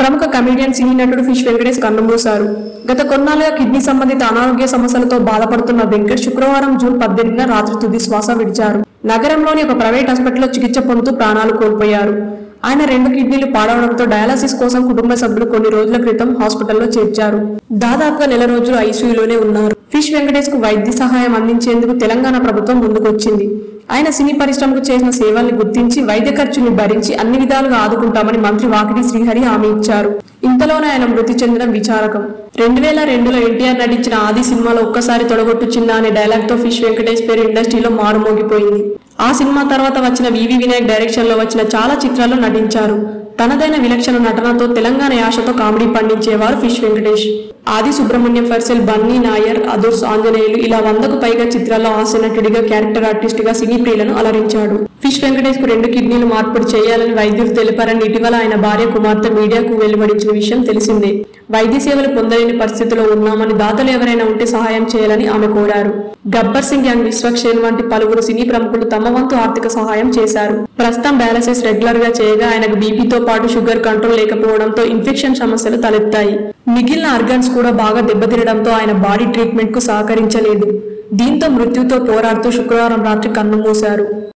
ప్రముఖ కమెడియన్ సినీ నటుడు ఫిష్ వెంకటేష్ కన్నుమూశారు. గత కొన్నాళ్లుగా కిడ్నీ సంబంధిత అనారోగ్య సమస్యలతో బాధపడుతున్న వెంకట్ శుక్రవారం జూన్ 18న రాత్రి తుది శ్వాస విడిచారు. నగరంలోని ఒక ప్రైవేట్ హాస్పిటల్లో చికిత్స పొందుతూ ప్రాణాలు కోల్పోయారు. ఆయన 2 కిడ్నీలు పాడవడంతో డయాలసిస్ కోసం కుటుంబ సభ్యులు కొన్ని రోజుల క్రితం హాస్పిటల్లో చేర్చారు. దాదాపుగా నెల రోజులు ఐసీయూలోనే ఉన్నారు. ఫిష్ వెంకటేష్ కు వైద్య సహాయం అందించేందుకు తెలంగాణ ప్రభుత్వం ముందుకొచ్చింది. ఆయన సినీ పరిశ్రమకు చేసిన సేవల్ని గుర్తించి వైద్య ఖర్చుని భరించి అన్ని విధాలుగా ఆదుకుంటామని మంత్రి వాకిటి శ్రీహరి హామీ ఇచ్చారు. ఇంతలోనే ఆయన మృతి చెందడం విచారకం. 2002లో ఎన్టీఆర్ నటించిన ఆది సినిమాలో ఒక్కసారి తొడగొట్టు చిన్న అనే డైలాగ్ తో ఫిష్ వెంకటేష్ పేరు ఇండస్ట్రీలో మారుమోగిపోయింది. ఆ సినిమా తర్వాత వచ్చిన వివి వినాయక్ డైరెక్షన్ లో వచ్చిన చాలా చిత్రాల్లో నటించారు. తనదైన విలక్షణ నటనతో తెలంగాణ యాసతో కామెడీ పండించేవారు ఫిష్ వెంకటేష్. ఆది సుబ్రహ్మణ్యం, ఫర్సెల్, బన్నీ నాయర్, అదుర్స్, ఆంజనేయులు ఇలా 100కు పైగా చిత్రాల్లో హాస్య నటుడిగా, క్యారెక్టర్ ఆర్టిస్ట్ గా సినీ ప్రియులను అలరించాడు. ఫిష్ వెంకటేష్ కు 2 కిడ్నీలు మార్పిడి చేయాలని వైద్యులు తెలిపారని ఇటీవల ఆయన భార్య కుమార్తె మీడియాకు వెలువడించిన విషయం తెలిసిందే. వైద్య సేవలు పొందలేని పరిస్థితిలో ఉన్నామని, దాతలు ఎవరైనా ఉంటే సహాయం చేయాలని ఆమె కోరారు. గబ్బర్ సింగ్, యంగ్ విశ్వక్షేణ్ వంటి పలువురు సినీ ప్రముఖులు తమ వంతు ఆర్థిక సహాయం చేశారు. ప్రస్తుతం డయాలసిస్ రెగ్యులర్ గా చేయగా ఆయనకు బీపీతో పాటు షుగర్ కంట్రోల్ లేకపోవడంతో ఇన్ఫెక్షన్ సమస్యలు తలెత్తాయి. మిగిలిన ఆర్గాన్స్ కూడా బాగా దెబ్బతినడంతో ఆయన బాడీ ట్రీట్మెంట్ కు సహకరించలేదు. దీంతో మృత్యుతో పోరాడుతూ శుక్రవారం రాత్రి కన్నుమూశారు.